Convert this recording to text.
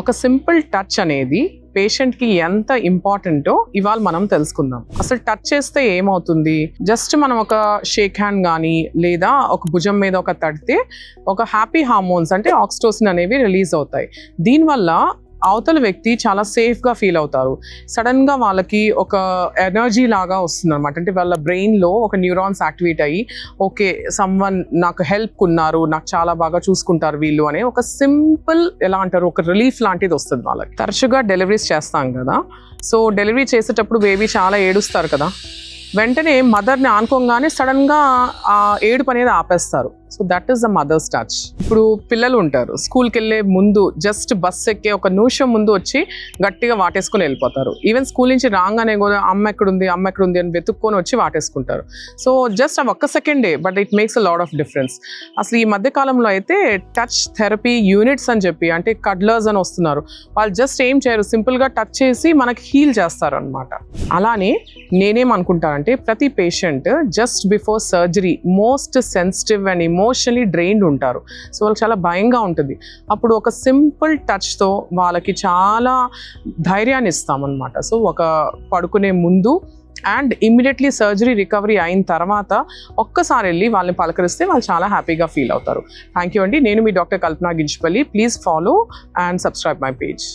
ఒక simple touch అనేది పేషెంట్కి ఎంత ఇంపార్టెంటో ఇవాళ మనం తెలుసుకుందాం. అసలు టచ్ చేస్తే ఏమవుతుంది? జస్ట్ మనం ఒక షేక్ హ్యాండ్ కానీ లేదా ఒక భుజం మీద ఒక తడితే ఒక హ్యాపీ హార్మోన్స్ అంటే ఆక్సిటోసిన్ అనేవి రిలీజ్ అవుతాయి. దీనివల్ల అవతల వ్యక్తి చాలా సేఫ్గా ఫీల్ అవుతారు. సడన్గా వాళ్ళకి ఒక ఎనర్జీ లాగా వస్తుంది అనమాట. అంటే వాళ్ళ బ్రెయిన్లో ఒక న్యూరాన్స్ యాక్టివేట్ అయ్యి ఓకే సమ్వన్ నాకు హెల్ప్ ఉన్నారు, నాకు చాలా బాగా చూసుకుంటారు వీళ్ళు అనే ఒక సింపుల్ ఎలా అంటారు ఒక రిలీఫ్ లాంటిది వస్తుంది వాళ్ళకి. తరచుగా డెలివరీస్ చేస్తాం కదా, సో డెలివరీ చేసేటప్పుడు బేబీ చాలా ఏడుస్తారు కదా, వెంటనే మదర్ని ఆనుకోగానే సడన్గా ఆ ఏడుపు అనేది ఆపేస్తారు. So that is the mother's touch. ఇప్పుడు పిల్లలు ఉంటారు, స్కూల్కి వెళ్ళే ముందు జస్ట్ బస్ ఎక్కే ఒక నిమిషం ముందు వచ్చి గట్టిగా వాటేసుకొని వెళ్ళిపోతారు. ఈవెన్ స్కూల్ నుంచి రాగానే కూడా అమ్మ ఎక్కడుంది అని వెతుక్కొని వచ్చి వాటేసుకుంటారు. సో జస్ట్ ఆ ఒక్క సెకండే, but it makes a lot of difference. అసలు ఈ మధ్య కాలంలో అయితే టచ్ థెరపీ యూనిట్స్ అని చెప్పి అంటే కడ్లర్స్ అని వస్తున్నారు. వాళ్ళు జస్ట్ ఏం చేయరు, సింపుల్గా టచ్ చేసి మనకి హీల్ చేస్తారు అనమాట. అలానే నేనేమనుకుంటానంటే ప్రతి patient just before surgery most sensitive and emotionally drained ఉంటారు. సో వాళ్ళకి చాలా భయంగా ఉంటుంది. అప్పుడు ఒక సింపుల్ టచ్తో వాళ్ళకి చాలా ధైర్యాన్ని ఇస్తామన్నమాట. సో ఒక పడుకునే ముందు అండ్ ఇమ్మీడియట్లీ సర్జరీ రికవరీ అయిన తర్వాత ఒక్కసారి వెళ్ళి వాళ్ళని పలకరిస్తే వాళ్ళు చాలా హ్యాపీగా ఫీల్ అవుతారు. థ్యాంక్ యూ అండి. నేను మీ doctor Kalpana Ginjapalli. Please follow and subscribe my page.